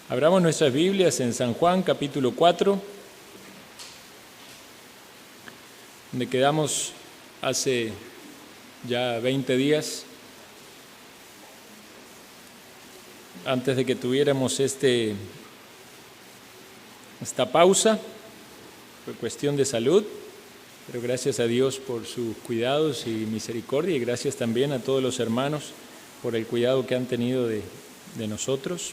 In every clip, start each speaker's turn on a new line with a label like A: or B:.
A: Abramos nuestras Biblias en San Juan, capítulo 4, donde quedamos hace ya 20 días, antes de que tuviéramos esta pausa, por cuestión de salud, pero gracias a Dios por sus cuidados y misericordia, y gracias también a todos los hermanos por el cuidado que han tenido de nosotros.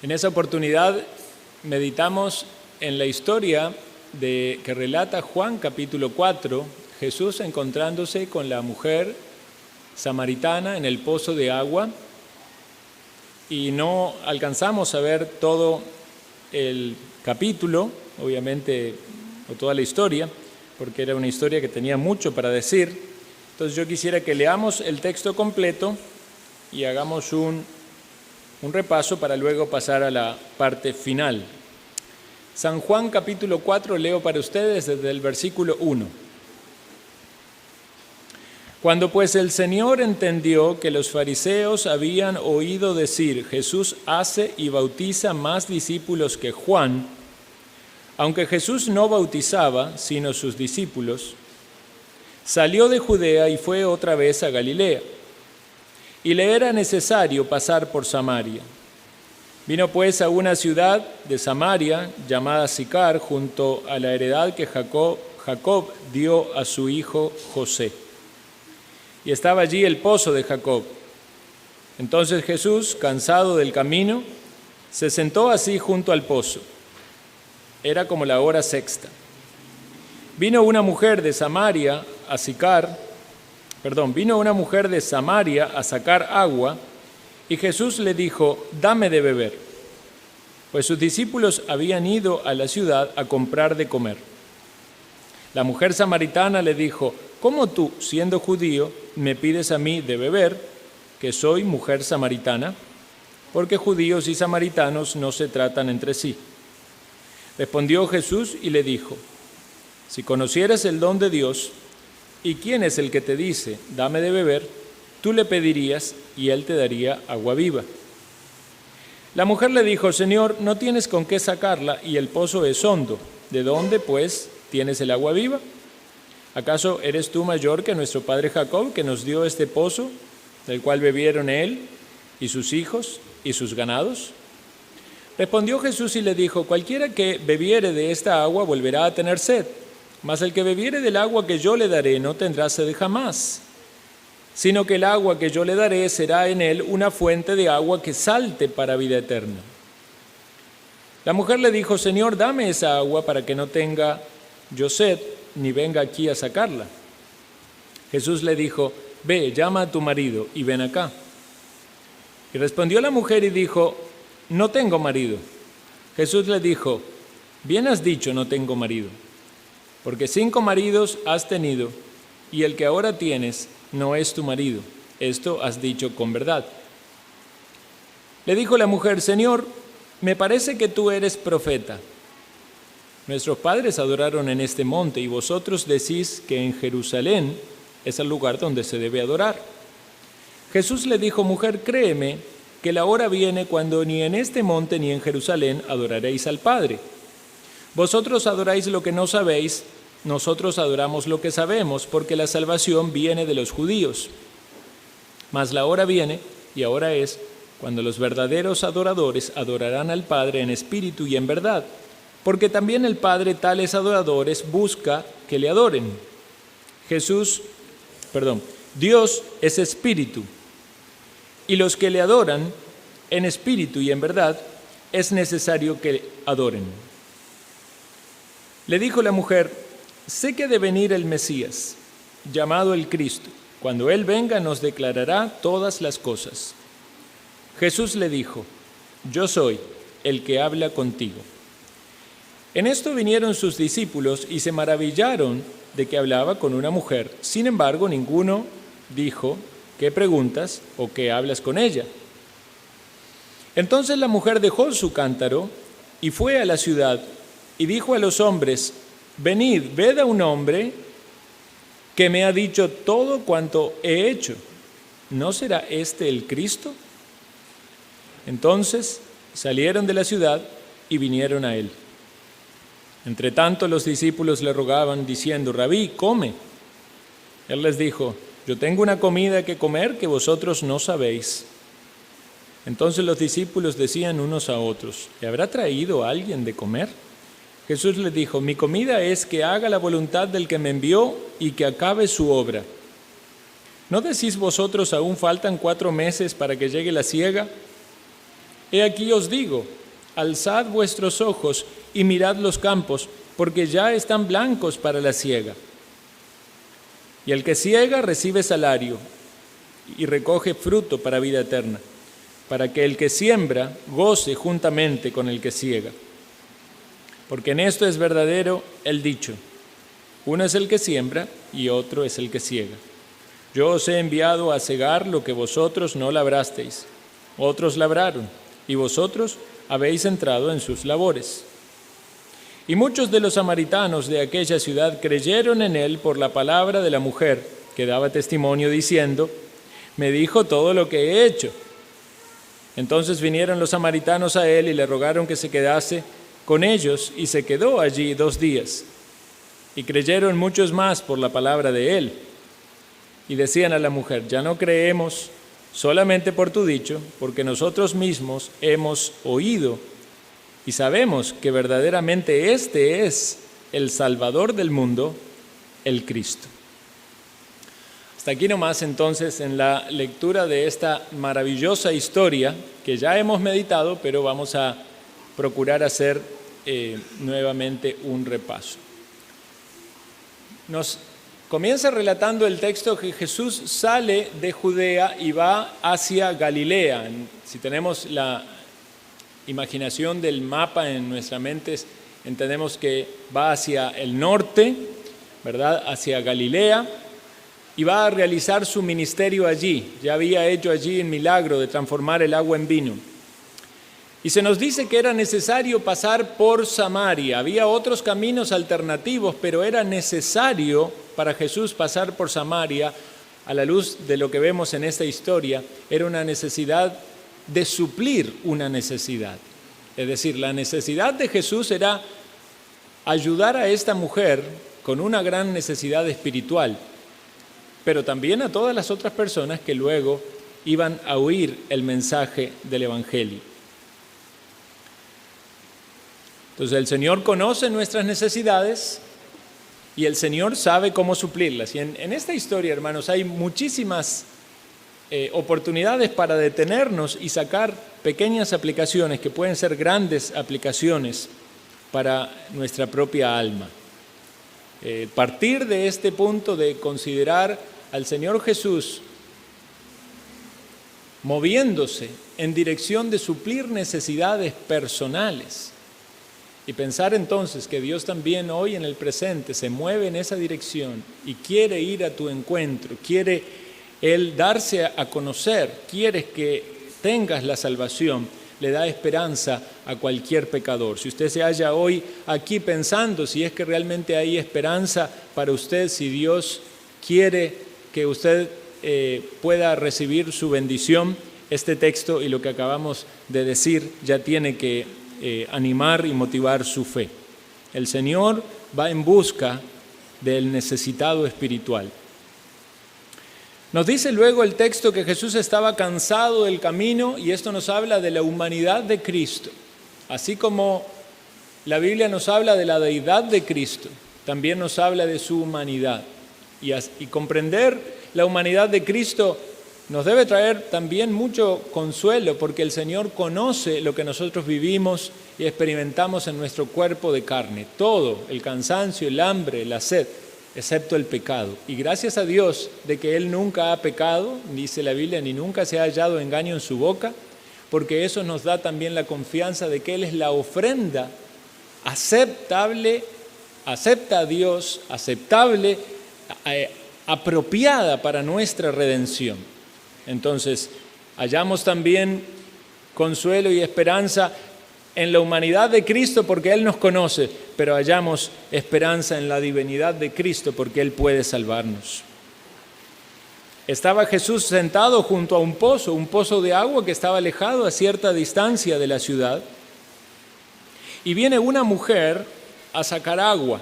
A: En esa oportunidad meditamos en la historia que relata Juan capítulo 4, Jesús encontrándose con la mujer samaritana en el pozo de agua, y no alcanzamos a ver todo el capítulo, obviamente, o toda la historia, porque era una historia que tenía mucho para decir. Entonces yo quisiera que leamos el texto completo y hagamos un repaso para luego pasar a la parte final. San Juan capítulo 4, leo para ustedes desde el versículo 1. Cuando pues el Señor entendió que los fariseos habían oído decir, Jesús hace y bautiza más discípulos que Juan, aunque Jesús no bautizaba, sino sus discípulos, salió de Judea y fue otra vez a Galilea. Y le era necesario pasar por Samaria. Vino pues a una ciudad de Samaria llamada Sicar, junto a la heredad que Jacob dio a su hijo José. Y estaba allí el pozo de Jacob. Entonces Jesús, cansado del camino, se sentó así junto al pozo. Era como la hora sexta. Vino una mujer de Samaria a sacar agua, y Jesús le dijo, dame de beber, pues sus discípulos habían ido a la ciudad a comprar de comer. La mujer samaritana le dijo, ¿cómo tú, siendo judío, me pides a mí de beber, que soy mujer samaritana? Porque judíos y samaritanos no se tratan entre sí. Respondió Jesús y le dijo, si conocieras el don de Dios, ¿y quién es el que te dice, dame de beber? Tú le pedirías y él te daría agua viva. La mujer le dijo, Señor, no tienes con qué sacarla y el pozo es hondo. ¿De dónde, pues, tienes el agua viva? ¿Acaso eres tú mayor que nuestro padre Jacob, que nos dio este pozo, del cual bebieron él y sus hijos y sus ganados? Respondió Jesús y le dijo, cualquiera que bebiere de esta agua volverá a tener sed. Mas el que bebiere del agua que yo le daré no tendrá sed jamás, sino que el agua que yo le daré será en él una fuente de agua que salte para vida eterna. La mujer le dijo, Señor, dame esa agua para que no tenga yo sed, ni venga aquí a sacarla. Jesús le dijo, ve, llama a tu marido y ven acá. Y respondió la mujer y dijo, no tengo marido. Jesús le dijo, bien has dicho, no tengo marido. Porque 5 maridos has tenido, y el que ahora tienes no es tu marido. Esto has dicho con verdad. Le dijo la mujer, Señor, me parece que tú eres profeta. Nuestros padres adoraron en este monte, y vosotros decís que en Jerusalén es el lugar donde se debe adorar. Jesús le dijo, mujer, créeme, que la hora viene cuando ni en este monte ni en Jerusalén adoraréis al Padre. Vosotros adoráis lo que no sabéis, nosotros adoramos lo que sabemos, porque la salvación viene de los judíos. Mas la hora viene, y ahora es, cuando los verdaderos adoradores adorarán al Padre en espíritu y en verdad, porque también el Padre tales adoradores busca que le adoren. Dios es espíritu, y los que le adoran en espíritu y en verdad es necesario que adoren. Le dijo la mujer, sé que ha de venir el Mesías, llamado el Cristo. Cuando Él venga nos declarará todas las cosas. Jesús le dijo, yo soy el que habla contigo. En esto vinieron sus discípulos y se maravillaron de que hablaba con una mujer. Sin embargo, ninguno dijo, ¿qué preguntas o qué hablas con ella? Entonces la mujer dejó su cántaro y fue a la ciudad y dijo a los hombres, venid, ved a un hombre que me ha dicho todo cuanto he hecho. ¿no será este el Cristo? Entonces salieron de la ciudad y vinieron a él. Entretanto los discípulos le rogaban, diciendo: Rabí, come. Él les dijo: yo tengo una comida que comer que vosotros no sabéis. Entonces los discípulos decían unos a otros: ¿le habrá traído alguien de comer? Jesús les dijo: mi comida es que haga la voluntad del que me envió y que acabe su obra. ¿No decís vosotros: aún faltan 4 meses para que llegue la siega? He aquí os digo: alzad vuestros ojos y mirad los campos, porque ya están blancos para la siega. Y el que siega recibe salario y recoge fruto para vida eterna, para que el que siembra goce juntamente con el que siega. Porque en esto es verdadero el dicho: uno es el que siembra y otro es el que siega. Yo os he enviado a segar lo que vosotros no labrasteis. Otros labraron, y vosotros habéis entrado en sus labores. Y muchos de los samaritanos de aquella ciudad creyeron en él por la palabra de la mujer, que daba testimonio diciendo: me dijo todo lo que he hecho. Entonces vinieron los samaritanos a él y le rogaron que se quedase con ellos, y se quedó allí 2 días. Y creyeron muchos más por la palabra de él. Y decían a la mujer: ya no creemos solamente por tu dicho, porque nosotros mismos hemos oído y sabemos que verdaderamente este es el Salvador del mundo, el Cristo. Hasta aquí nomás entonces en la lectura de esta maravillosa historia que ya hemos meditado, pero vamos a procurar hacer nuevamente un repaso. Nos comienza relatando el texto que Jesús sale de Judea y va hacia Galilea. Si tenemos la imaginación del mapa en nuestras mentes, entendemos que va hacia el norte, ¿verdad? Hacia Galilea, y va a realizar su ministerio allí. Ya había hecho allí el milagro de transformar el agua en vino. Y se nos dice que era necesario pasar por Samaria. Había otros caminos alternativos, pero era necesario para Jesús pasar por Samaria. A la luz de lo que vemos en esta historia, era una necesidad de suplir una necesidad. Es decir, la necesidad de Jesús era ayudar a esta mujer con una gran necesidad espiritual, pero también a todas las otras personas que luego iban a oír el mensaje del Evangelio. Entonces el Señor conoce nuestras necesidades y el Señor sabe cómo suplirlas. Y en esta historia, hermanos, hay muchísimas oportunidades para detenernos y sacar pequeñas aplicaciones que pueden ser grandes aplicaciones para nuestra propia alma. Partir de este punto de considerar al Señor Jesús moviéndose en dirección de suplir necesidades personales y pensar entonces que Dios también hoy en el presente se mueve en esa dirección y quiere ir a tu encuentro, quiere Él darse a conocer, quiere que tengas la salvación, le da esperanza a cualquier pecador. Si usted se halla hoy aquí pensando si es que realmente hay esperanza para usted, si Dios quiere que usted pueda recibir su bendición, este texto y lo que acabamos de decir ya tiene que animar y motivar su fe. El Señor va en busca del necesitado espiritual. Nos dice luego el texto que Jesús estaba cansado del camino y esto nos habla de la humanidad de Cristo. Así como la Biblia nos habla de la deidad de Cristo, también nos habla de su humanidad. Y comprender la humanidad de Cristo nos debe traer también mucho consuelo porque el Señor conoce lo que nosotros vivimos y experimentamos en nuestro cuerpo de carne. Todo, el cansancio, el hambre, la sed, excepto el pecado. Y gracias a Dios de que Él nunca ha pecado, dice la Biblia, ni nunca se ha hallado engaño en su boca, porque eso nos da también la confianza de que Él es la ofrenda aceptable, acepta a Dios, aceptable, apropiada para nuestra redención. Entonces, hallamos también consuelo y esperanza en la humanidad de Cristo porque Él nos conoce, pero hallamos esperanza en la divinidad de Cristo porque Él puede salvarnos. Estaba Jesús sentado junto a un pozo de agua que estaba alejado a cierta distancia de la ciudad. Y viene una mujer a sacar agua.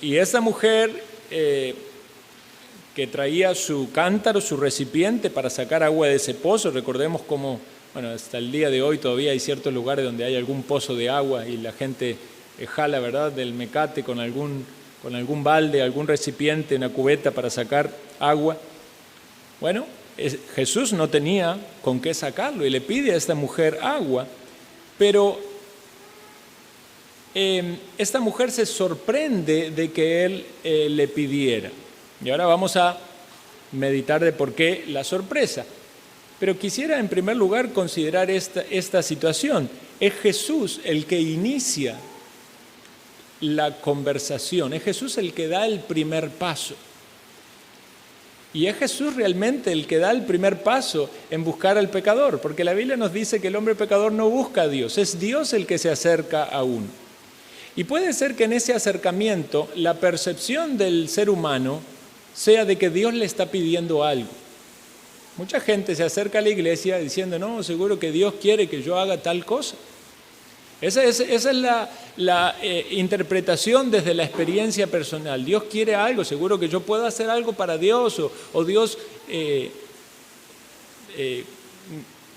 A: Y esa mujer que traía su cántaro, su recipiente para sacar agua de ese pozo, recordemos cómo, bueno, hasta el día de hoy todavía hay ciertos lugares donde hay algún pozo de agua y la gente jala, ¿verdad?, del mecate con algún balde, algún recipiente, una cubeta para sacar agua. Bueno, Jesús no tenía con qué sacarlo y le pide a esta mujer agua, pero esta mujer se sorprende de que él le pidiera. Y ahora vamos a meditar de por qué la sorpresa. Pero quisiera en primer lugar considerar esta situación. Es Jesús el que inicia la conversación, es Jesús el que da el primer paso. Y es Jesús realmente el que da el primer paso en buscar al pecador, porque la Biblia nos dice que el hombre pecador no busca a Dios, es Dios el que se acerca a uno. Y puede ser que en ese acercamiento la percepción del ser humano sea de que Dios le está pidiendo algo. Mucha gente se acerca a la iglesia diciendo, no, seguro que Dios quiere que yo haga tal cosa. Esa es la interpretación desde la experiencia personal. Dios quiere algo, seguro que yo puedo hacer algo para Dios, o Dios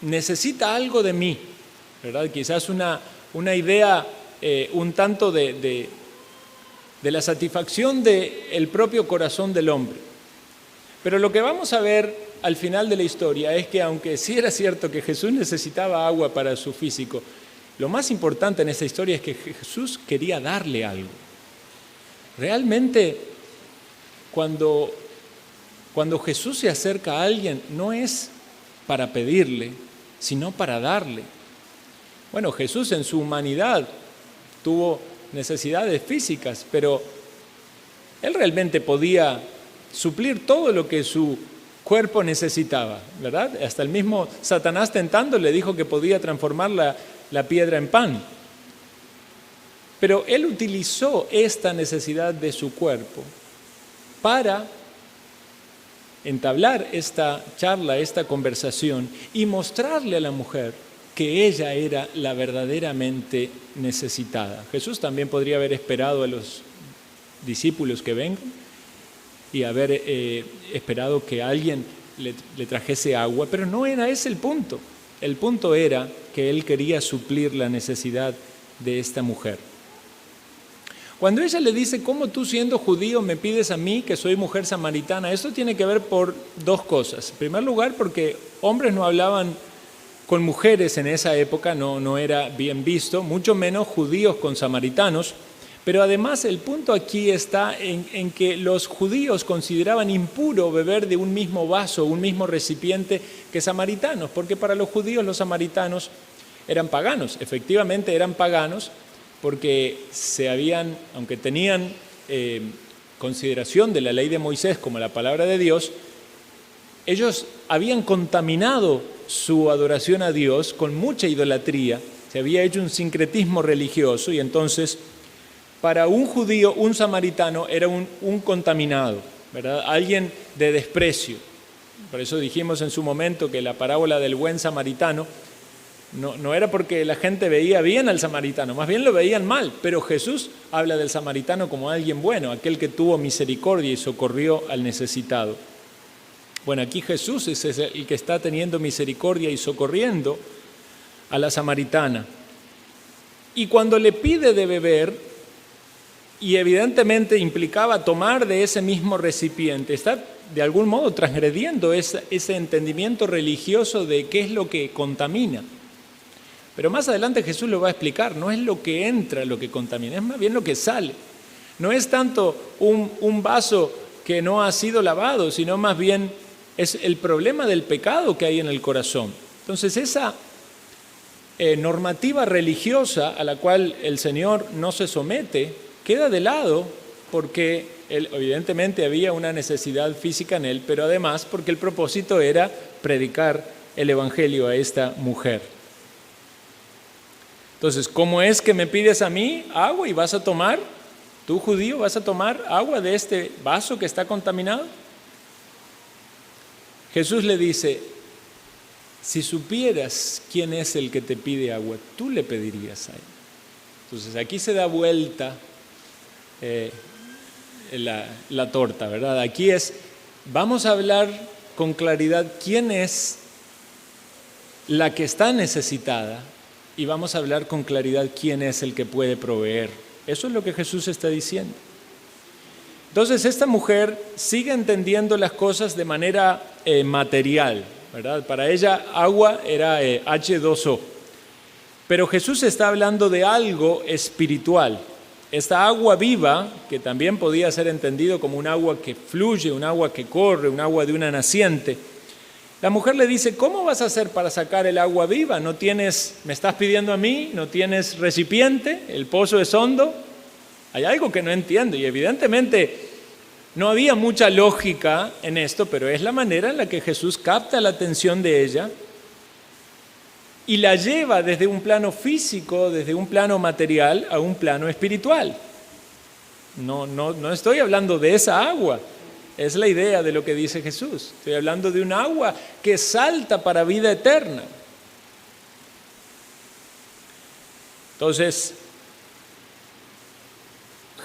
A: necesita algo de mí, ¿verdad? Quizás una idea un tanto de la satisfacción del propio corazón del hombre. Pero lo que vamos a ver al final de la historia es que aunque sí era cierto que Jesús necesitaba agua para su físico, lo más importante en esta historia es que Jesús quería darle algo. Realmente, cuando Jesús se acerca a alguien, no es para pedirle, sino para darle. Bueno, Jesús en su humanidad tuvo necesidades físicas, pero Él realmente podía suplir todo lo que su cuerpo necesitaba, ¿verdad? Hasta el mismo Satanás tentando le dijo que podía transformar la piedra en pan. Pero Él utilizó esta necesidad de su cuerpo para entablar esta charla, esta conversación y mostrarle a la mujer que ella era la verdaderamente necesitada. Jesús también podría haber esperado a los discípulos que vengan y haber esperado que alguien le trajese agua, pero no era ese el punto. El punto era que Él quería suplir la necesidad de esta mujer. Cuando ella le dice, ¿cómo tú siendo judío me pides a mí que soy mujer samaritana? Esto tiene que ver por dos cosas. En primer lugar, porque hombres no hablaban con mujeres en esa época, no era bien visto, mucho menos judíos con samaritanos. Pero además el punto aquí está en que los judíos consideraban impuro beber de un mismo vaso, un mismo recipiente que samaritanos, porque para los judíos los samaritanos eran paganos, efectivamente eran paganos, porque aunque tenían consideración de la ley de Moisés como la palabra de Dios, ellos habían contaminado su adoración a Dios con mucha idolatría, se había hecho un sincretismo religioso y entonces para un judío, un samaritano era un contaminado, ¿verdad? Alguien de desprecio. Por eso dijimos en su momento que la parábola del buen samaritano no era porque la gente veía bien al samaritano, más bien lo veían mal, pero Jesús habla del samaritano como alguien bueno, aquel que tuvo misericordia y socorrió al necesitado. Bueno, aquí Jesús es el que está teniendo misericordia y socorriendo a la samaritana. Y cuando le pide de beber, y evidentemente implicaba tomar de ese mismo recipiente, está de algún modo transgrediendo ese entendimiento religioso de qué es lo que contamina. Pero más adelante Jesús lo va a explicar, no es lo que entra lo que contamina, es más bien lo que sale. No es tanto un vaso que no ha sido lavado, sino más bien es el problema del pecado que hay en el corazón. Entonces esa normativa religiosa a la cual el Señor no se somete, queda de lado porque evidentemente había una necesidad física en él, pero además porque el propósito era predicar el evangelio a esta mujer. Entonces, ¿cómo es que me pides a mí agua y vas a tomar, tú judío, vas a tomar agua de este vaso que está contaminado? Jesús le dice, si supieras quién es el que te pide agua, tú le pedirías a él. Entonces aquí se da vuelta la torta, ¿verdad? Aquí vamos a hablar con claridad quién es la que está necesitada y vamos a hablar con claridad quién es el que puede proveer. Eso es lo que Jesús está diciendo. Entonces esta mujer sigue entendiendo las cosas de manera material, ¿verdad? Para ella agua era H2O. Pero Jesús está hablando de algo espiritual. Esta agua viva, que también podía ser entendido como un agua que fluye, un agua que corre, un agua de una naciente. La mujer le dice, ¿cómo vas a hacer para sacar el agua viva? ¿No tienes, me estás pidiendo a mí, no tienes recipiente? ¿El pozo es hondo? Hay algo que no entiendo y evidentemente no había mucha lógica en esto, pero es la manera en la que Jesús capta la atención de ella y la lleva desde un plano físico, desde un plano material, a un plano espiritual. No estoy hablando de esa agua, es la idea de lo que dice Jesús. Estoy hablando de un agua que salta para vida eterna. Entonces,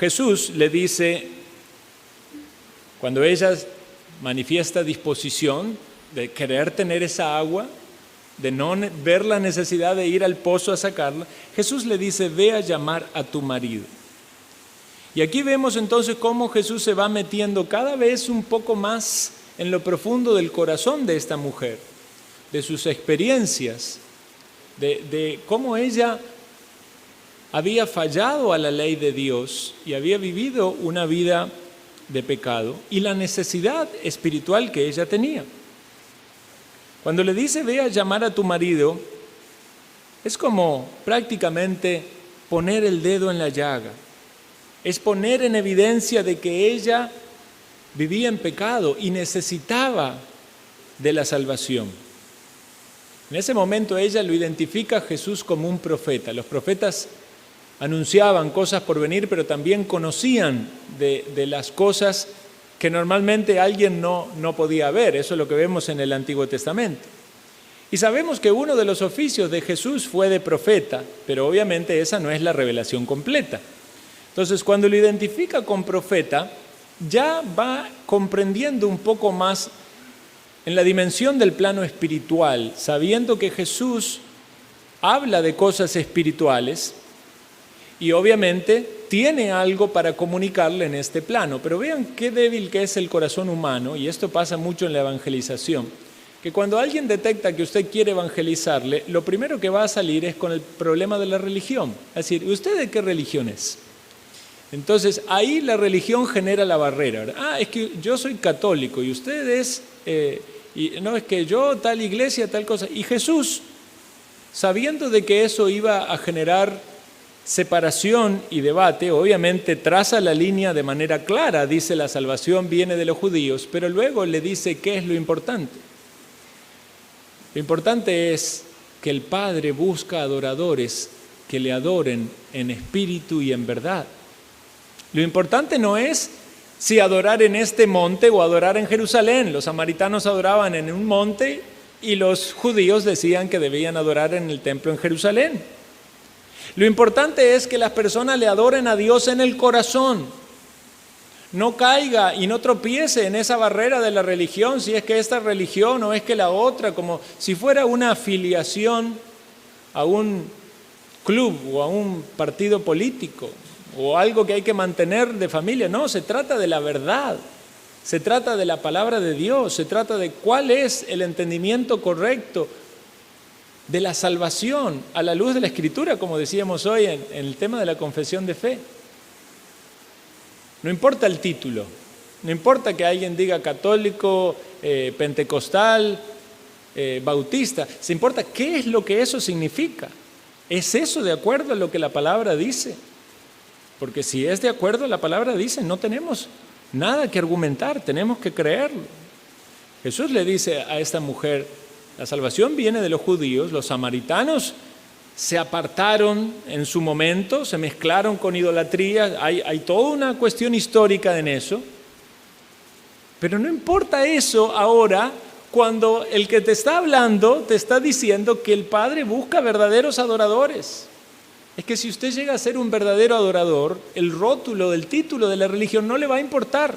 A: Jesús le dice, cuando ella manifiesta disposición de querer tener esa agua, de no ver la necesidad de ir al pozo a sacarla, Jesús le dice, ve a llamar a tu marido. Y aquí vemos entonces cómo Jesús se va metiendo cada vez un poco más en lo profundo del corazón de esta mujer, de sus experiencias, de cómo ella había fallado a la ley de Dios y había vivido una vida de pecado y la necesidad espiritual que ella tenía. Cuando le dice, ve a llamar a tu marido, es como prácticamente poner el dedo en la llaga. Es poner en evidencia de que ella vivía en pecado y necesitaba de la salvación. En ese momento ella lo identifica a Jesús como un profeta. Los profetas anunciaban cosas por venir, pero también conocían de las cosas que normalmente alguien no podía ver. Eso es lo que vemos en el Antiguo Testamento. Y sabemos que uno de los oficios de Jesús fue de profeta, pero obviamente esa no es la revelación completa. Entonces, cuando lo identifica con profeta, ya va comprendiendo un poco más en la dimensión del plano espiritual, sabiendo que Jesús habla de cosas espirituales y obviamente tiene algo para comunicarle en este plano. Pero vean qué débil que es el corazón humano, y esto pasa mucho en la evangelización, que cuando alguien detecta que usted quiere evangelizarle, lo primero que va a salir es con el problema de la religión. Es decir, ¿usted de qué religión es? Entonces ahí la religión genera la barrera. Ah, es que yo soy católico y usted es, no, es que yo tal iglesia, tal cosa. Y Jesús, sabiendo de que eso iba a generar separación y debate, obviamente traza la línea de manera clara, dice la salvación viene de los judíos, pero luego le dice qué es lo importante. Lo importante es que el Padre busca adoradores que le adoren en espíritu y en verdad. Lo importante no es si adorar en este monte o adorar en Jerusalén. Los samaritanos adoraban en un monte y los judíos decían que debían adorar en el templo en Jerusalén. Lo importante es que las personas le adoren a Dios en el corazón. No caiga y no tropiece en esa barrera de la religión, si es que esta religión o es que la otra, como si fuera una afiliación a un club o a un partido político o algo que hay que mantener de familia. No, se trata de la verdad, se trata de la palabra de Dios, se trata de cuál es el entendimiento correcto de la salvación a la luz de la Escritura, como decíamos hoy en el tema de la confesión de fe. No importa el título, no importa que alguien diga católico, pentecostal, bautista, se importa qué es lo que eso significa. ¿Es eso de acuerdo a lo que la palabra dice? Porque si es de acuerdo a la palabra dice, no tenemos nada que argumentar, tenemos que creerlo. Jesús le dice a esta mujer, la salvación viene de los judíos, los samaritanos se apartaron en su momento, se mezclaron con idolatría, hay toda una cuestión histórica en eso, pero no importa eso ahora cuando el que te está hablando te está diciendo que el Padre busca verdaderos adoradores. Es que si usted llega a ser un verdadero adorador, el rótulo del título de la religión no le va a importar.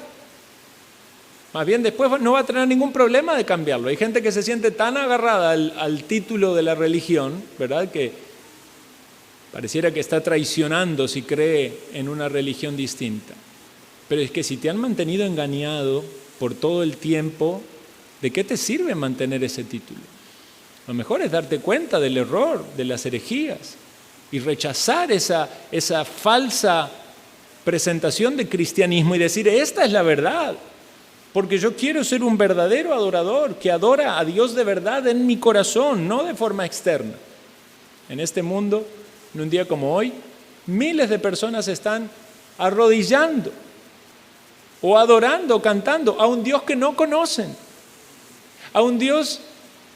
A: Más bien después no va a tener ningún problema de cambiarlo. Hay gente que se siente tan agarrada al título de la religión, ¿verdad?, que pareciera que está traicionando si cree en una religión distinta. Pero es que si te han mantenido engañado por todo el tiempo, ¿de qué te sirve mantener ese título? Lo mejor es darte cuenta del error, de las herejías, y rechazar esa falsa presentación de cristianismo y decir, esta es la verdad, porque yo quiero ser un verdadero adorador que adora a Dios de verdad en mi corazón, no de forma externa. En este mundo, en un día como hoy, miles de personas están arrodillando o adorando o cantando a un Dios que no conocen, a un Dios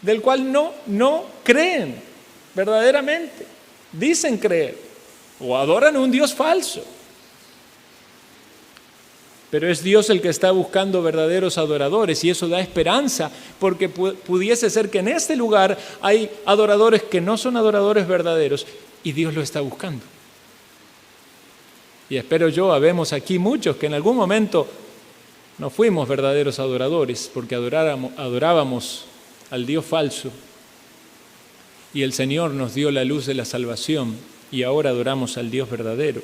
A: del cual no creen verdaderamente. Dicen creer o adoran a un Dios falso. Pero es Dios el que está buscando verdaderos adoradores y eso da esperanza porque pudiese ser que en este lugar hay adoradores que no son adoradores verdaderos y Dios lo está buscando. Y espero yo, habemos aquí muchos que en algún momento no fuimos verdaderos adoradores porque adorábamos al Dios falso. Y el Señor nos dio la luz de la salvación y ahora adoramos al Dios verdadero.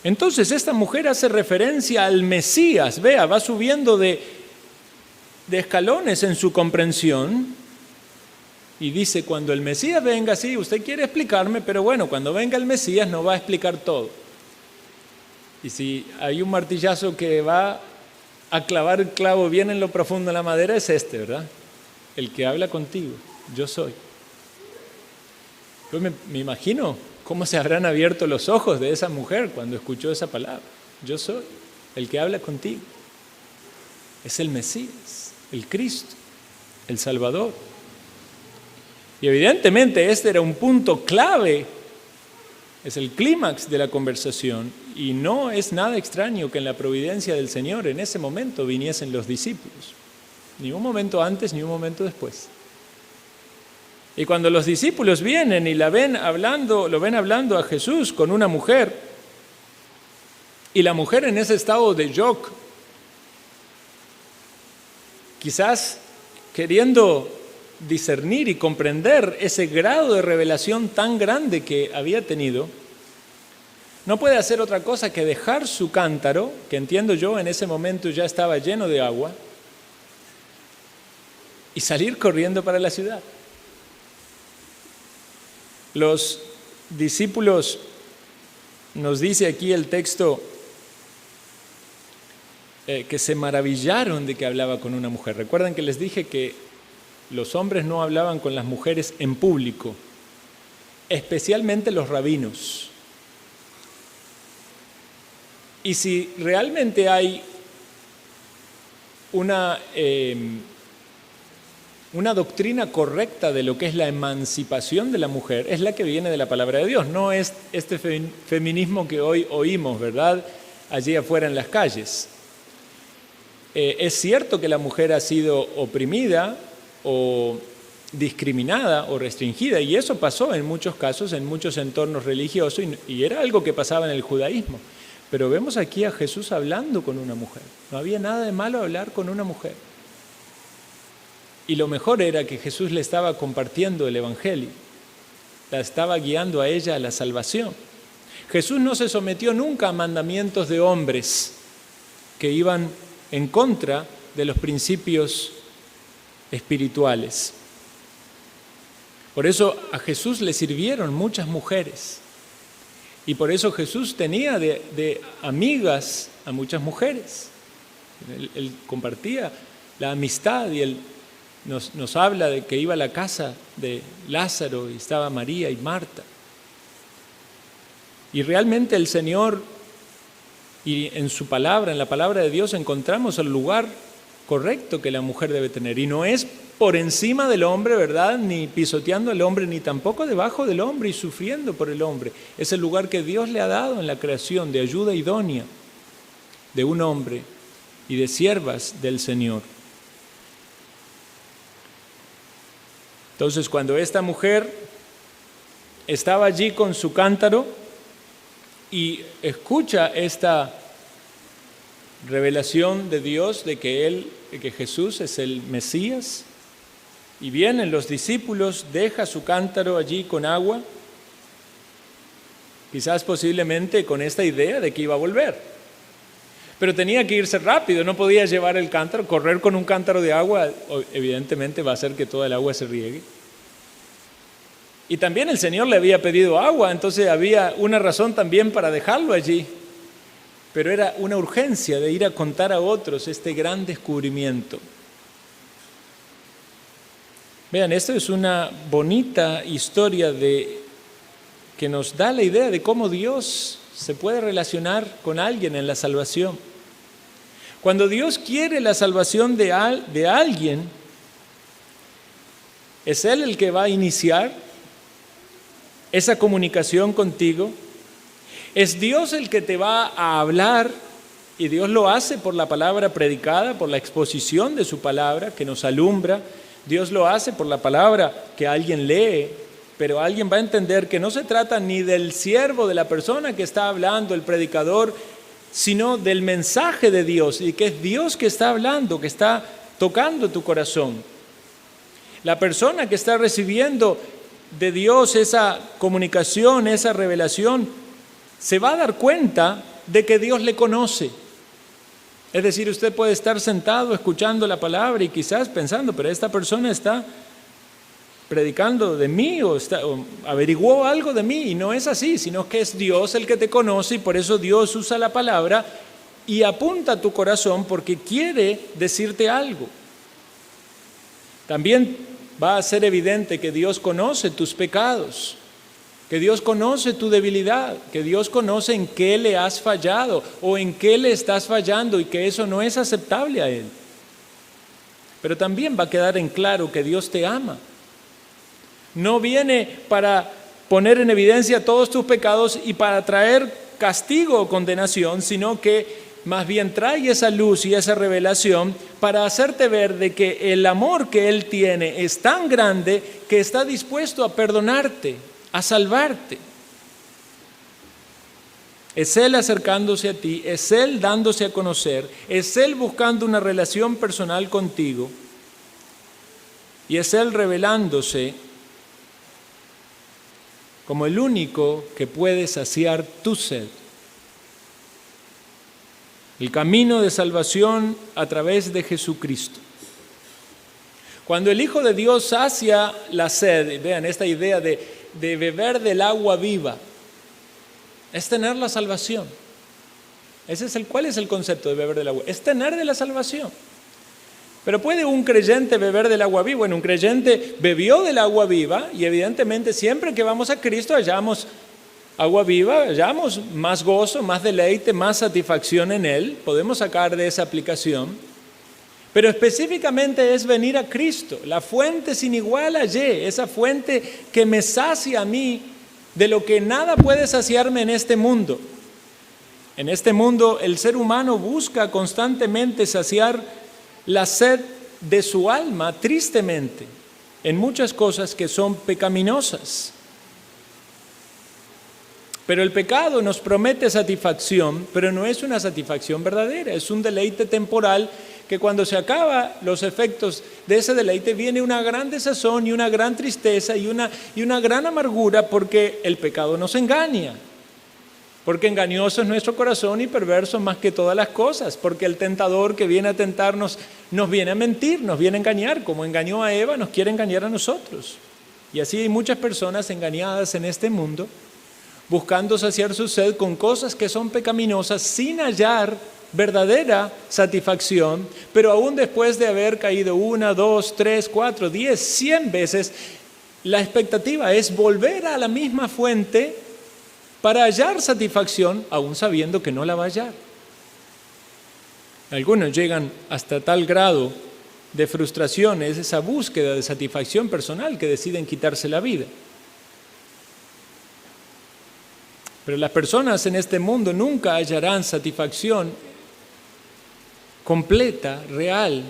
A: Entonces esta mujer hace referencia al Mesías. Vea, va subiendo de escalones en su comprensión y dice, cuando el Mesías venga, sí, usted quiere explicarme, pero bueno, cuando venga el Mesías nos va a explicar todo. Y si hay un martillazo que va a clavar el clavo bien en lo profundo de la madera, es este, ¿verdad? El que habla contigo, yo soy. Yo me imagino cómo se habrán abierto los ojos de esa mujer cuando escuchó esa palabra. Yo soy el que habla contigo. Es el Mesías, el Cristo, el Salvador. Y evidentemente este era un punto clave, es el clímax de la conversación y no es nada extraño que en la providencia del Señor en ese momento viniesen los discípulos. Ni un momento antes, ni un momento después. Y cuando los discípulos vienen y lo ven hablando a Jesús con una mujer, y la mujer en ese estado de shock, quizás queriendo discernir y comprender ese grado de revelación tan grande que había tenido, no puede hacer otra cosa que dejar su cántaro, que entiendo yo en ese momento ya estaba lleno de agua, y salir corriendo para la ciudad. Los discípulos, nos dice aquí el texto, que se maravillaron de que hablaba con una mujer. Recuerden que les dije que los hombres no hablaban con las mujeres en público, especialmente los rabinos. Y si realmente hay una doctrina correcta de lo que es la emancipación de la mujer, es la que viene de la palabra de Dios, no es este feminismo que hoy oímos, ¿verdad?, allí afuera en las calles. Es cierto que la mujer ha sido oprimida o discriminada o restringida, y eso pasó en muchos casos, en muchos entornos religiosos, y era algo que pasaba en el judaísmo. Pero vemos aquí a Jesús hablando con una mujer. No había nada de malo hablar con una mujer. Y lo mejor era que Jesús le estaba compartiendo el Evangelio, la estaba guiando a ella a la salvación. Jesús no se sometió nunca a mandamientos de hombres que iban en contra de los principios espirituales. Por eso a Jesús le sirvieron muchas mujeres. Y por eso Jesús tenía de amigas a muchas mujeres. Él compartía la amistad y él nos habla de que iba a la casa de Lázaro y estaba María y Marta. Y realmente el Señor, y en su palabra, en la palabra de Dios, encontramos el lugar correcto que la mujer debe tener. Y no es por encima del hombre, ¿verdad?, ni pisoteando al hombre, ni tampoco debajo del hombre y sufriendo por el hombre. Es el lugar que Dios le ha dado en la creación de ayuda idónea de un hombre y de siervas del Señor. Entonces, cuando esta mujer estaba allí con su cántaro y escucha esta revelación de Dios de que Jesús es el Mesías, y vienen los discípulos, deja su cántaro allí con agua, quizás posiblemente con esta idea de que iba a volver. Pero tenía que irse rápido, no podía llevar el cántaro, correr con un cántaro de agua, evidentemente va a hacer que toda el agua se riegue. Y también el Señor le había pedido agua, entonces había una razón también para dejarlo allí. Pero era una urgencia de ir a contar a otros este gran descubrimiento. Vean, esto es una bonita historia que nos da la idea de cómo Dios se puede relacionar con alguien en la salvación. Cuando Dios quiere la salvación de alguien, es Él el que va a iniciar esa comunicación contigo. Es Dios el que te va a hablar, y Dios lo hace por la palabra predicada, por la exposición de su palabra que nos alumbra. Dios lo hace por la palabra que alguien lee, pero alguien va a entender que no se trata ni del siervo, de la persona que está hablando, el predicador, sino del mensaje de Dios, y que es Dios que está hablando, que está tocando tu corazón. La persona que está recibiendo de Dios esa comunicación, esa revelación, se va a dar cuenta de que Dios le conoce. Es decir, usted puede estar sentado escuchando la palabra y quizás pensando, pero esta persona está predicando de mí o averiguó algo de mí, y no es así, sino que es Dios el que te conoce, y por eso Dios usa la palabra y apunta a tu corazón porque quiere decirte algo. También va a ser evidente que Dios conoce tus pecados, que Dios conoce tu debilidad, que Dios conoce en qué le has fallado o en qué le estás fallando, y que eso no es aceptable a Él. Pero también va a quedar en claro que Dios te ama. No viene para poner en evidencia todos tus pecados y para traer castigo o condenación, sino que más bien trae esa luz y esa revelación para hacerte ver de que el amor que Él tiene es tan grande que está dispuesto a perdonarte, a salvarte. Es Él acercándose a ti, es Él dándose a conocer, es Él buscando una relación personal contigo, y es Él revelándose como el único que puede saciar tu sed. El camino de salvación a través de Jesucristo. Cuando el Hijo de Dios sacia la sed, vean esta idea de beber del agua viva, es tener la salvación. ¿Cuál es el concepto de beber del agua? Es tener de la salvación. Pero ¿puede un creyente beber del agua viva? Bueno, un creyente bebió del agua viva, y evidentemente siempre que vamos a Cristo hallamos agua viva, hallamos más gozo, más deleite, más satisfacción en Él. Podemos sacar de esa aplicación. Pero específicamente es venir a Cristo, la fuente sin igual hallé, esa fuente que me sacia a mí de lo que nada puede saciarme en este mundo. En este mundo el ser humano busca constantemente saciar la sed de su alma, tristemente, en muchas cosas que son pecaminosas. Pero el pecado nos promete satisfacción, pero no es una satisfacción verdadera, es un deleite temporal que cuando se acaban los efectos de ese deleite viene una gran desazón y una gran tristeza y una gran amargura, porque el pecado nos engaña. Porque engañoso es nuestro corazón y perverso más que todas las cosas, porque el tentador que viene a tentarnos nos viene a mentir, nos viene a engañar, como engañó a Eva, nos quiere engañar a nosotros. Y así hay muchas personas engañadas en este mundo, buscando saciar su sed con cosas que son pecaminosas sin hallar verdadera satisfacción, pero aún después de haber caído 1, 2, 3, 4, 10, 100 veces, la expectativa es volver a la misma fuente para hallar satisfacción, aún sabiendo que no la va a hallar. Algunos llegan hasta tal grado de frustración, es esa búsqueda de satisfacción personal, que deciden quitarse la vida. Pero las personas en este mundo nunca hallarán satisfacción completa, real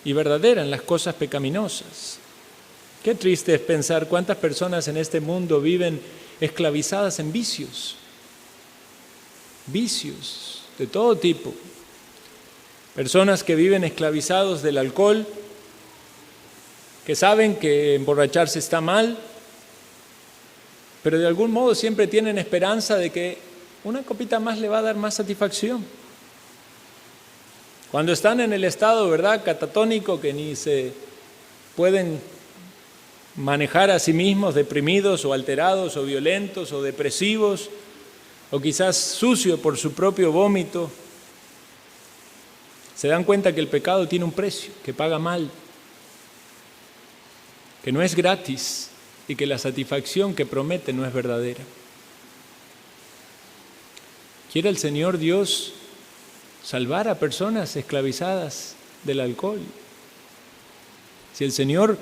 A: y verdadera en las cosas pecaminosas. Qué triste es pensar cuántas personas en este mundo viven esclavizadas en vicios de todo tipo. Personas que viven esclavizados del alcohol, que saben que emborracharse está mal, pero de algún modo siempre tienen esperanza de que una copita más le va a dar más satisfacción. Cuando están en el estado, ¿verdad?, catatónico, que ni se pueden manejar a sí mismos, deprimidos o alterados o violentos o depresivos, o quizás sucios por su propio vómito, se dan cuenta que el pecado tiene un precio, que paga mal, que no es gratis y que la satisfacción que promete no es verdadera. ¿Quiere el Señor Dios salvar a personas esclavizadas del alcohol? Si el Señor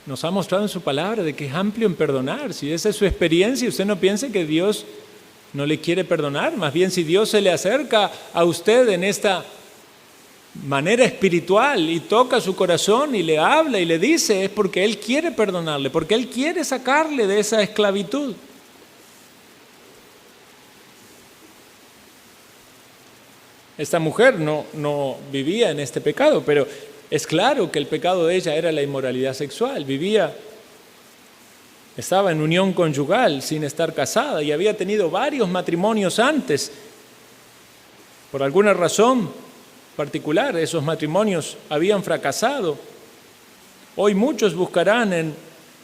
A: nos ha mostrado en su palabra de que es amplio en perdonar, si esa es su experiencia, usted no piense que Dios no le quiere perdonar, más bien si Dios se le acerca a usted en esta manera espiritual y toca su corazón y le habla y le dice, es porque Él quiere perdonarle, porque Él quiere sacarle de esa esclavitud. Esta mujer no vivía en este pecado, pero es claro que el pecado de ella era la inmoralidad sexual. Estaba en unión conyugal sin estar casada y había tenido varios matrimonios antes. Por alguna razón particular, esos matrimonios habían fracasado. Hoy muchos buscarán en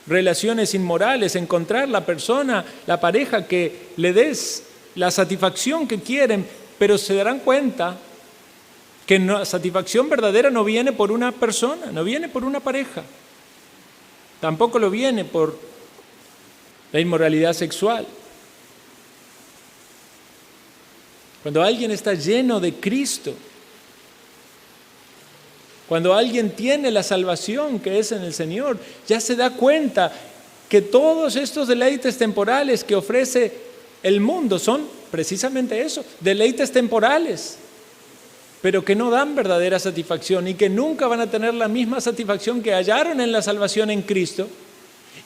A: relaciones inmorales encontrar la persona, la pareja que le des la satisfacción que quieren, pero se darán cuenta que la satisfacción verdadera no viene por una persona, no viene por una pareja, tampoco lo viene por la inmoralidad sexual. Cuando alguien está lleno de Cristo, cuando alguien tiene la salvación que es en el Señor, ya se da cuenta que todos estos deleites temporales que ofrece el mundo son precisamente eso, deleites temporales, pero que no dan verdadera satisfacción y que nunca van a tener la misma satisfacción que hallaron en la salvación en Cristo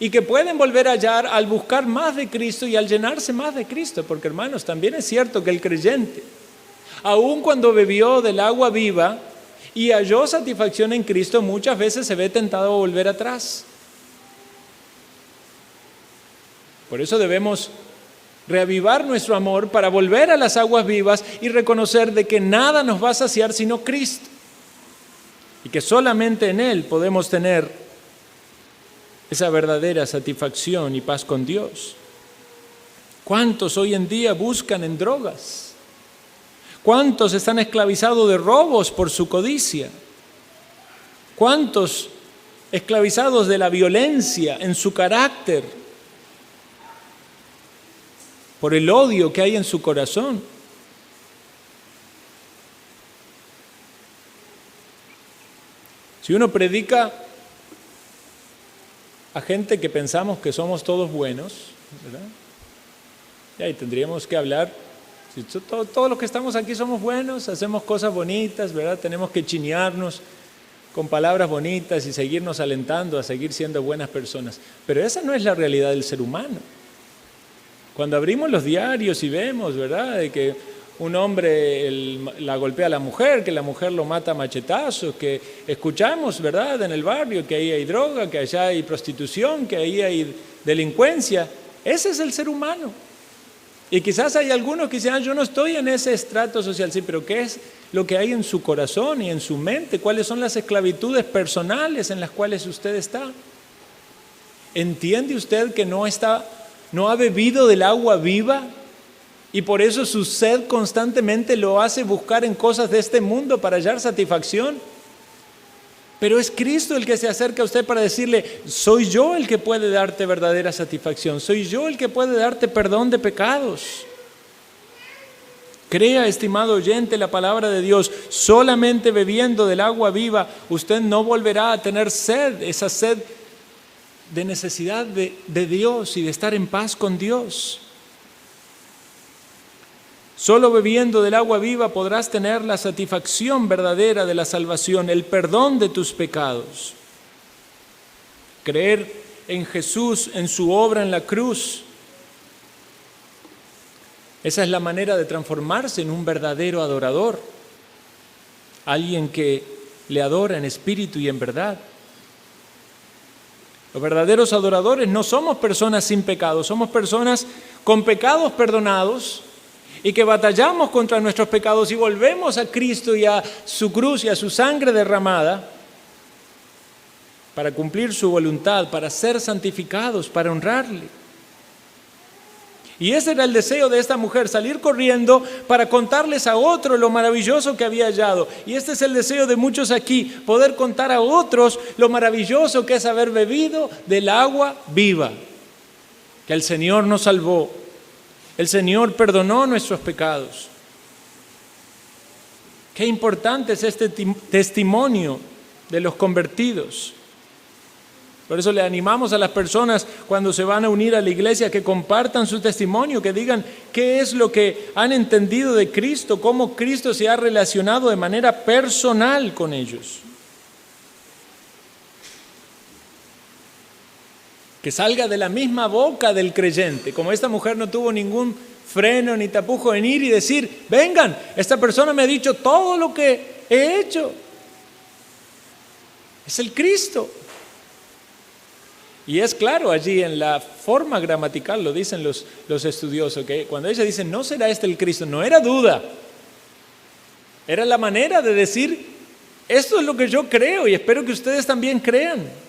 A: y que pueden volver a hallar al buscar más de Cristo y al llenarse más de Cristo, porque hermanos, también es cierto que el creyente, aun cuando bebió del agua viva y halló satisfacción en Cristo, muchas veces se ve tentado a volver atrás. Por eso debemos reavivar nuestro amor para volver a las aguas vivas y reconocer de que nada nos va a saciar sino Cristo y que solamente en Él podemos tener esa verdadera satisfacción y paz con Dios. ¿Cuántos hoy en día buscan en drogas? ¿Cuántos están esclavizados de robos por su codicia? ¿Cuántos esclavizados de la violencia en su carácter por el odio que hay en su corazón? Si uno predica a gente que pensamos que somos todos buenos, ¿verdad? Y ahí tendríamos que hablar, si todos los que estamos aquí somos buenos, hacemos cosas bonitas, ¿verdad? Tenemos que chinearnos con palabras bonitas y seguirnos alentando a seguir siendo buenas personas. Pero esa no es la realidad del ser humano. Cuando abrimos los diarios y vemos, ¿verdad?, de que un hombre la golpea a la mujer, que la mujer lo mata a machetazos, que escuchamos, ¿verdad?, en el barrio que ahí hay droga, que allá hay prostitución, que ahí hay delincuencia. Ese es el ser humano. Y quizás hay algunos que dicen, yo no estoy en ese estrato social, sí, pero ¿qué es lo que hay en su corazón y en su mente? ¿Cuáles son las esclavitudes personales en las cuales usted está? ¿Entiende usted que no ha bebido del agua viva y por eso su sed constantemente lo hace buscar en cosas de este mundo para hallar satisfacción? Pero es Cristo el que se acerca a usted para decirle, soy yo el que puede darte verdadera satisfacción, soy yo el que puede darte perdón de pecados. Crea, estimado oyente, la palabra de Dios. Solamente bebiendo del agua viva usted no volverá a tener sed, esa sed de necesidad de Dios y de estar en paz con Dios. Solo bebiendo del agua viva podrás tener la satisfacción verdadera de la salvación, el perdón de tus pecados. Creer en Jesús, en su obra en la cruz. Esa es la manera de transformarse en un verdadero adorador. Alguien que le adora en espíritu y en verdad. Los verdaderos adoradores no somos personas sin pecado, somos personas con pecados perdonados y que batallamos contra nuestros pecados y volvemos a Cristo y a su cruz y a su sangre derramada para cumplir su voluntad, para ser santificados, para honrarle. Y ese era el deseo de esta mujer, salir corriendo para contarles a otros lo maravilloso que había hallado. Y este es el deseo de muchos aquí, poder contar a otros lo maravilloso que es haber bebido del agua viva, que el Señor nos salvó, el Señor perdonó nuestros pecados. Qué importante es este testimonio de los convertidos. Por eso le animamos a las personas cuando se van a unir a la iglesia que compartan su testimonio, que digan qué es lo que han entendido de Cristo, cómo Cristo se ha relacionado de manera personal con ellos. Que salga de la misma boca del creyente, como esta mujer no tuvo ningún freno ni tapujo en ir y decir, vengan, esta persona me ha dicho todo lo que he hecho. Es el Cristo. Y es claro allí en la forma gramatical, lo dicen los estudiosos, que cuando ella dice, no será este el Cristo, no era duda. Era la manera de decir, esto es lo que yo creo y espero que ustedes también crean.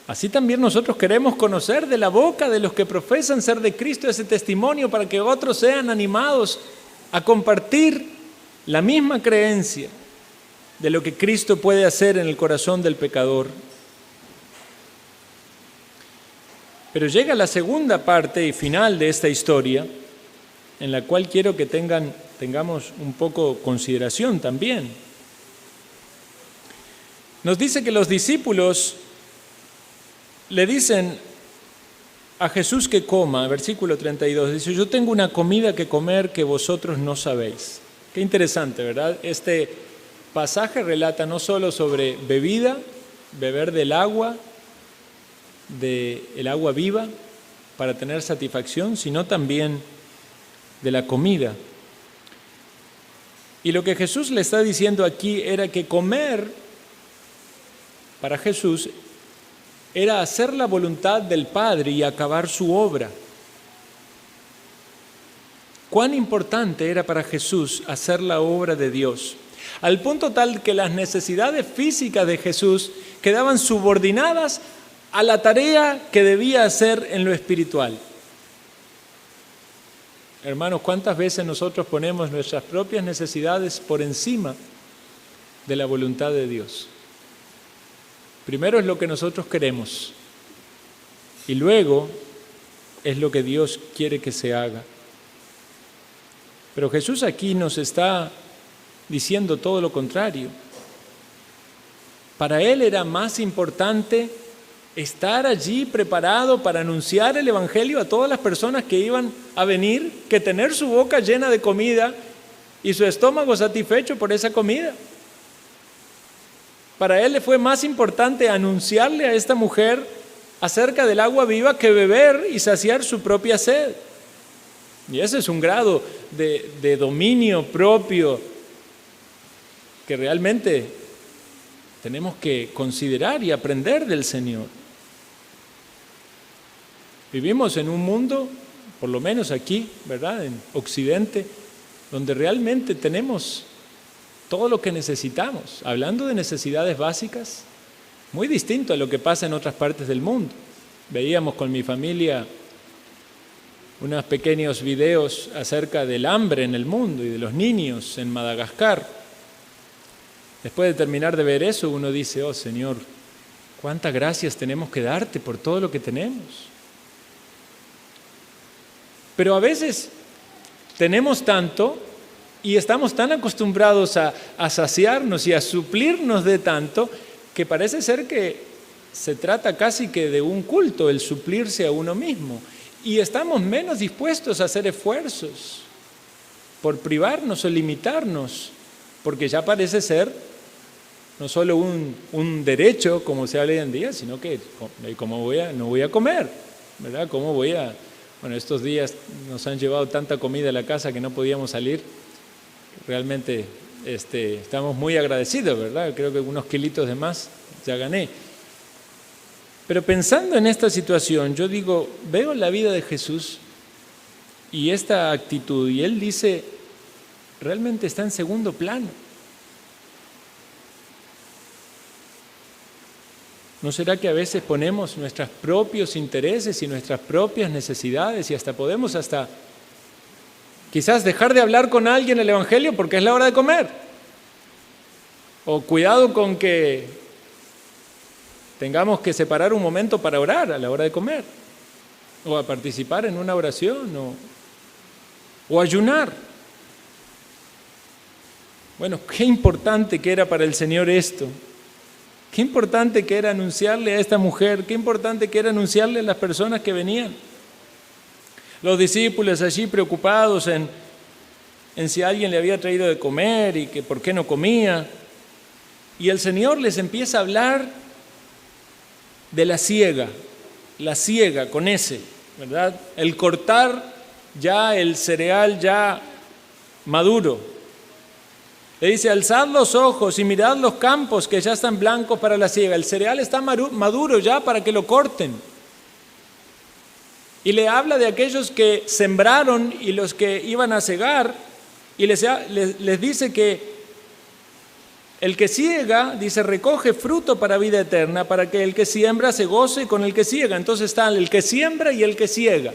A: Así también nosotros queremos conocer de la boca de los que profesan ser de Cristo ese testimonio para que otros sean animados a compartir la misma creencia de lo que Cristo puede hacer en el corazón del pecador. Pero llega la segunda parte y final de esta historia, en la cual quiero que tengamos un poco consideración también. Nos dice que los discípulos le dicen a Jesús que coma, versículo 32, dice, yo tengo una comida que comer que vosotros no sabéis. Qué interesante, ¿verdad? Este pasaje relata no solo sobre bebida, beber del agua viva para tener satisfacción, sino también de la comida. Y lo que Jesús le está diciendo aquí era que comer para Jesús era hacer la voluntad del Padre y acabar su obra. Cuán importante era para Jesús hacer la obra de Dios, al punto tal que las necesidades físicas de Jesús quedaban subordinadas a la tarea que debía hacer en lo espiritual. Hermanos, ¿cuántas veces nosotros ponemos nuestras propias necesidades por encima de la voluntad de Dios? Primero es lo que nosotros queremos y luego es lo que Dios quiere que se haga. Pero Jesús aquí nos está diciendo todo lo contrario. Para Él era más importante estar allí preparado para anunciar el Evangelio a todas las personas que iban a venir, que tener su boca llena de comida y su estómago satisfecho por esa comida. Para Él le fue más importante anunciarle a esta mujer acerca del agua viva que beber y saciar su propia sed. Y ese es un grado de dominio propio que realmente tenemos que considerar y aprender del Señor. Vivimos en un mundo, por lo menos aquí, ¿verdad?, en Occidente, donde realmente tenemos todo lo que necesitamos. Hablando de necesidades básicas, muy distinto a lo que pasa en otras partes del mundo. Veíamos con mi familia unos pequeños videos acerca del hambre en el mundo y de los niños en Madagascar. Después de terminar de ver eso, uno dice, oh Señor, cuántas gracias tenemos que darte por todo lo que tenemos. Pero a veces tenemos tanto y estamos tan acostumbrados a saciarnos y a suplirnos de tanto que parece ser que se trata casi que de un culto el suplirse a uno mismo. Y estamos menos dispuestos a hacer esfuerzos por privarnos o limitarnos, porque ya parece ser no solo un derecho, como se habla hoy en día, sino que no voy a comer, ¿verdad? Bueno, estos días nos han llevado tanta comida a la casa que no podíamos salir. Realmente estamos muy agradecidos, ¿verdad? Creo que unos kilitos de más ya gané. Pero pensando en esta situación, yo digo, veo la vida de Jesús y esta actitud, y Él dice, realmente está en segundo plano. ¿No será que a veces ponemos nuestros propios intereses y nuestras propias necesidades y podemos quizás dejar de hablar con alguien el Evangelio porque es la hora de comer? O cuidado con que tengamos que separar un momento para orar a la hora de comer, o a participar en una oración, o ayunar. Bueno, qué importante que era para el Señor esto. Qué importante que era anunciarle a esta mujer, qué importante que era anunciarle a las personas que venían. Los discípulos allí preocupados en si alguien le había traído de comer y que por qué no comía. Y el Señor les empieza a hablar de la siega con S, ¿verdad? El cortar ya el cereal ya maduro. Le dice, alzad los ojos y mirad los campos que ya están blancos para la siega. El cereal está maduro ya para que lo corten. Y le habla de aquellos que sembraron y los que iban a segar. Y les dice que el que siega, dice, recoge fruto para vida eterna, para que el que siembra se goce con el que siega. Entonces están el que siembra y el que siega.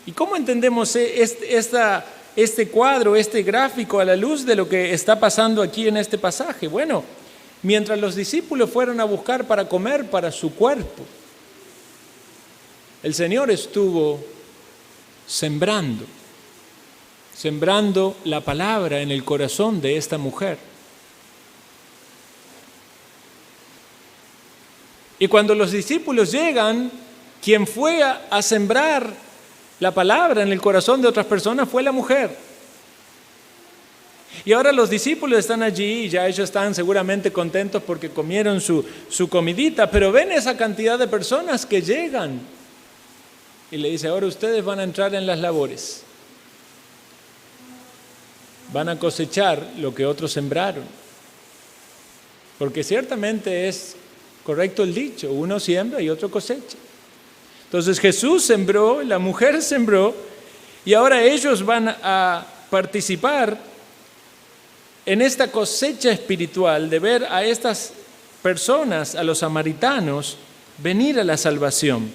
A: ¿Y cómo entendemos este cuadro, este gráfico a la luz de lo que está pasando aquí en este pasaje? Bueno, mientras los discípulos fueron a buscar para comer para su cuerpo, el Señor estuvo sembrando la palabra en el corazón de esta mujer. Y cuando los discípulos llegan, quien fue a sembrar la palabra en el corazón de otras personas fue la mujer. Y ahora los discípulos están allí y ya ellos están seguramente contentos porque comieron su comidita, pero ven esa cantidad de personas que llegan y le dice, ahora ustedes van a entrar en las labores, van a cosechar lo que otros sembraron, porque ciertamente es correcto el dicho, uno siembra y otro cosecha. Entonces Jesús sembró, la mujer sembró, y ahora ellos van a participar en esta cosecha espiritual de ver a estas personas, a los samaritanos, venir a la salvación.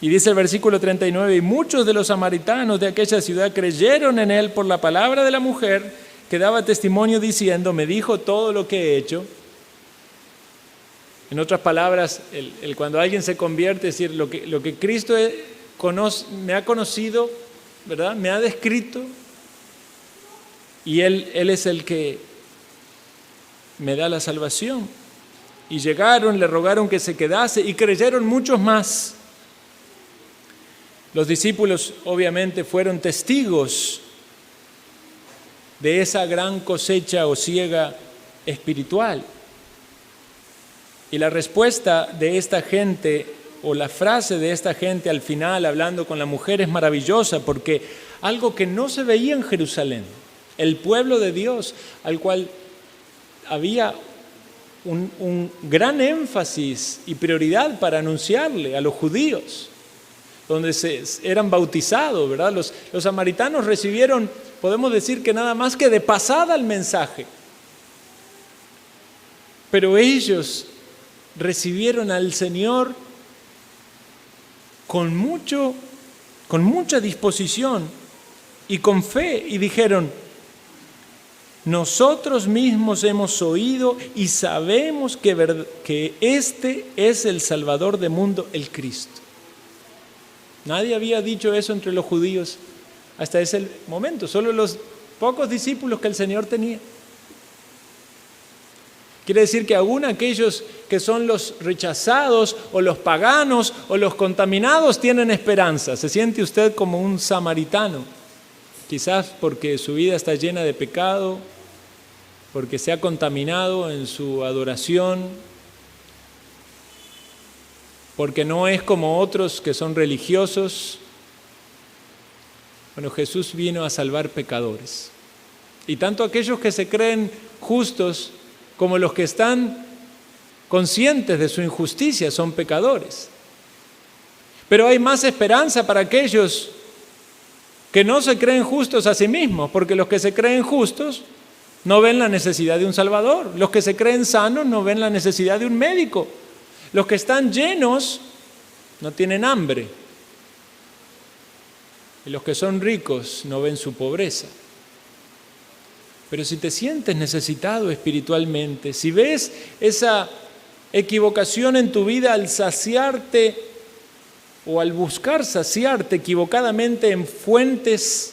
A: Y dice el versículo 39, y muchos de los samaritanos de aquella ciudad creyeron en él por la palabra de la mujer, que daba testimonio diciendo, me dijo todo lo que he hecho. En otras palabras, cuando alguien se convierte, es decir, lo que Cristo me ha conocido, ¿verdad? Me ha descrito, y Él es el que me da la salvación. Y llegaron, le rogaron que se quedase, y creyeron muchos más. Los discípulos obviamente fueron testigos de esa gran cosecha o siega espiritual. Y la respuesta de esta gente, o la frase de esta gente al final, hablando con la mujer, es maravillosa, porque algo que no se veía en Jerusalén, el pueblo de Dios, al cual había un gran énfasis y prioridad para anunciarle a los judíos, donde eran bautizados, ¿verdad? Los samaritanos recibieron, podemos decir que nada más que de pasada el mensaje, pero ellos recibieron al Señor con mucha disposición y con fe, y dijeron, nosotros mismos hemos oído y sabemos que este es el Salvador del mundo, el Cristo. Nadie había dicho eso entre los judíos hasta ese momento, solo los pocos discípulos que el Señor tenía. Quiere decir que aún aquellos que son los rechazados o los paganos o los contaminados tienen esperanza. ¿Se siente usted como un samaritano? Quizás porque su vida está llena de pecado, porque se ha contaminado en su adoración, porque no es como otros que son religiosos. Bueno, Jesús vino a salvar pecadores. Y tanto aquellos que se creen justos como los que están conscientes de su injusticia son pecadores. Pero hay más esperanza para aquellos que no se creen justos a sí mismos, porque los que se creen justos no ven la necesidad de un Salvador. Los que se creen sanos no ven la necesidad de un médico. Los que están llenos no tienen hambre. Y los que son ricos no ven su pobreza. Pero si te sientes necesitado espiritualmente, si ves esa equivocación en tu vida al saciarte o al buscar saciarte equivocadamente en fuentes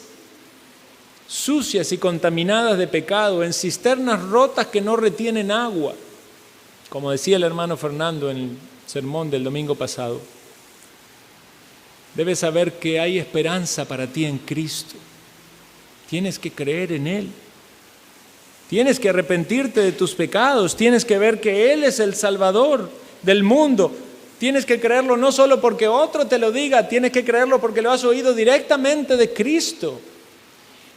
A: sucias y contaminadas de pecado, en cisternas rotas que no retienen agua, como decía el hermano Fernando en el sermón del domingo pasado, debes saber que hay esperanza para ti en Cristo. Tienes que creer en Él. Tienes que arrepentirte de tus pecados, tienes que ver que Él es el Salvador del mundo. Tienes que creerlo no solo porque otro te lo diga, tienes que creerlo porque lo has oído directamente de Cristo.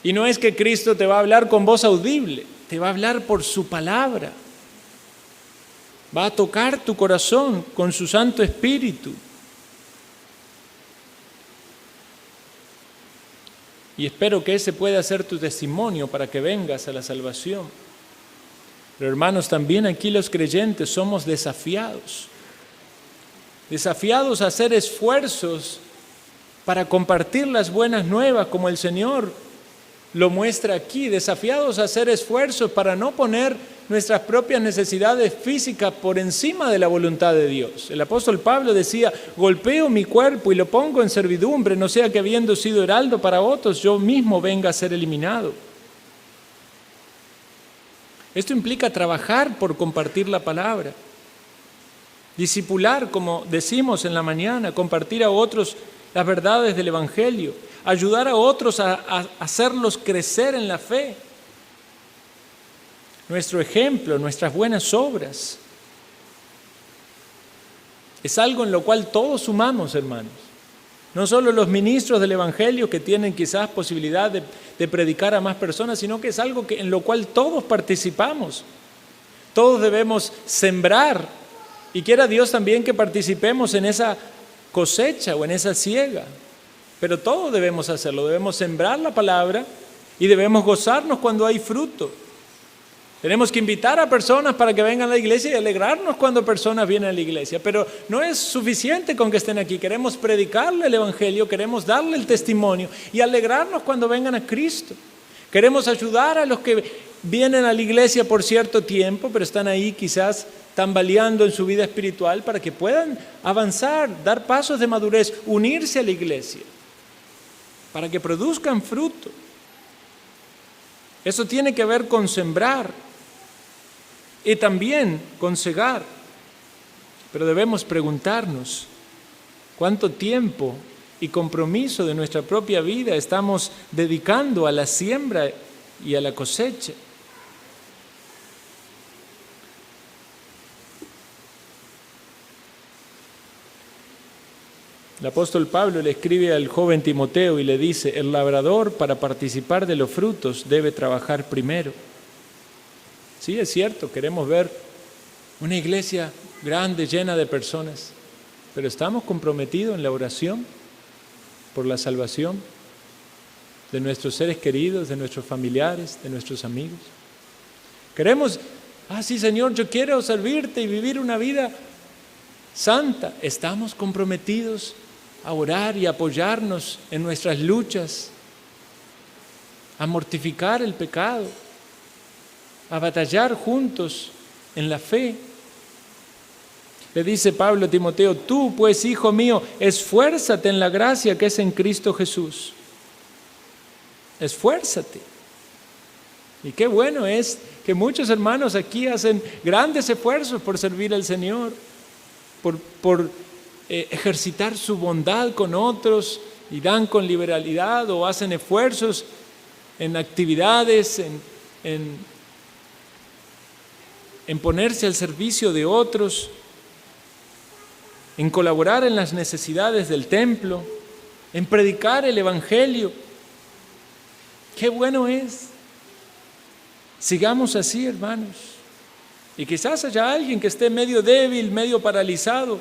A: Y no es que Cristo te va a hablar con voz audible, te va a hablar por su palabra. Va a tocar tu corazón con su Santo Espíritu. Y espero que ese pueda ser tu testimonio para que vengas a la salvación. Pero hermanos, también aquí los creyentes somos desafiados a hacer esfuerzos para compartir las buenas nuevas como el Señor lo muestra aquí, desafiados a hacer esfuerzos para no poner nuestras propias necesidades físicas por encima de la voluntad de Dios. El apóstol Pablo decía, golpeo mi cuerpo y lo pongo en servidumbre, no sea que habiendo sido heraldo para otros, yo mismo venga a ser eliminado. Esto implica trabajar por compartir la palabra, discipular, como decimos en la mañana, compartir a otros las verdades del Evangelio, ayudar a otros a hacerlos crecer en la fe. Nuestro ejemplo, nuestras buenas obras, es algo en lo cual todos sumamos, hermanos. No solo los ministros del Evangelio que tienen quizás posibilidad de predicar a más personas, sino que es algo en lo cual todos participamos. Todos debemos sembrar y quiera Dios también que participemos en esa cosecha o en esa siega. Pero todos debemos hacerlo, debemos sembrar la palabra y debemos gozarnos cuando hay fruto. Tenemos que invitar a personas para que vengan a la iglesia y alegrarnos cuando personas vienen a la iglesia. Pero no es suficiente con que estén aquí. Queremos predicarle el Evangelio, queremos darle el testimonio y alegrarnos cuando vengan a Cristo. Queremos ayudar a los que vienen a la iglesia por cierto tiempo, pero están ahí quizás tambaleando en su vida espiritual para que puedan avanzar, dar pasos de madurez, unirse a la iglesia, para que produzcan fruto. Eso tiene que ver con sembrar y también con cegar. Pero debemos preguntarnos, ¿cuánto tiempo y compromiso de nuestra propia vida estamos dedicando a la siembra y a la cosecha? El apóstol Pablo le escribe al joven Timoteo y le dice, el labrador para participar de los frutos debe trabajar primero. Sí, es cierto, queremos ver una iglesia grande, llena de personas, pero ¿estamos comprometidos en la oración por la salvación de nuestros seres queridos, de nuestros familiares, de nuestros amigos? Queremos, sí Señor, yo quiero servirte y vivir una vida santa. ¿Estamos comprometidos a orar y apoyarnos en nuestras luchas, a mortificar el pecado, a batallar juntos en la fe? Le dice Pablo a Timoteo, tú pues, hijo mío, esfuérzate en la gracia que es en Cristo Jesús. Esfuérzate. Y qué bueno es que muchos hermanos aquí hacen grandes esfuerzos por servir al Señor, por ejercitar su bondad con otros y dan con liberalidad o hacen esfuerzos en actividades, en ponerse al servicio de otros, en colaborar en las necesidades del templo, en predicar el Evangelio. ¡Qué bueno es! Sigamos así, hermanos. Y quizás haya alguien que esté medio débil, medio paralizado,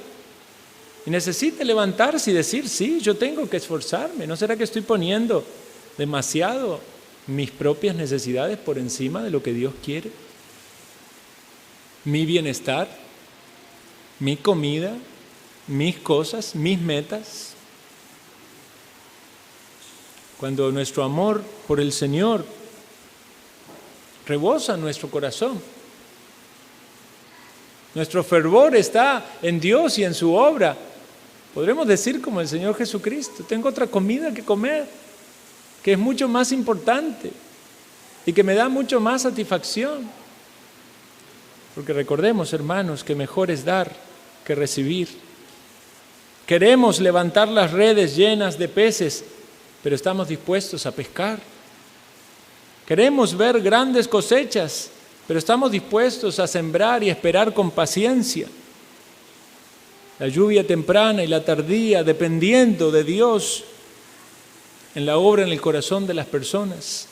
A: y necesite levantarse y decir, sí, yo tengo que esforzarme. ¿No será que estoy poniendo demasiado mis propias necesidades por encima de lo que Dios quiere? Mi bienestar, mi comida, mis cosas, mis metas. Cuando nuestro amor por el Señor rebosa nuestro corazón, nuestro fervor está en Dios y en su obra, podremos decir como el Señor Jesucristo, tengo otra comida que comer, que es mucho más importante y que me da mucho más satisfacción. Porque recordemos, hermanos, que mejor es dar que recibir. Queremos levantar las redes llenas de peces, pero estamos dispuestos a pescar. Queremos ver grandes cosechas, pero estamos dispuestos a sembrar y esperar con paciencia. La lluvia temprana y la tardía, dependiendo de Dios en la obra en el corazón de las personas.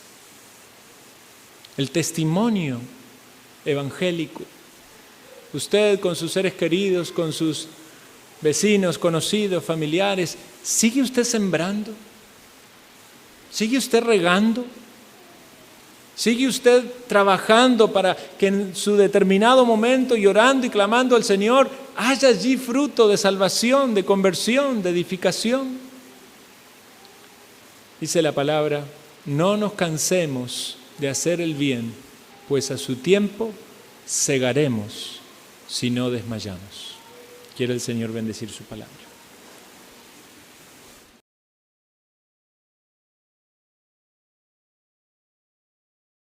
A: El testimonio evangélico. Usted con sus seres queridos, con sus vecinos, conocidos, familiares, ¿sigue usted sembrando? ¿Sigue usted regando? ¿Sigue usted trabajando para que en su determinado momento, llorando y clamando al Señor, haya allí fruto de salvación, de conversión, de edificación? Dice la palabra, no nos cansemos de hacer el bien, pues a su tiempo segaremos si no desmayamos. Quiere el Señor bendecir su palabra.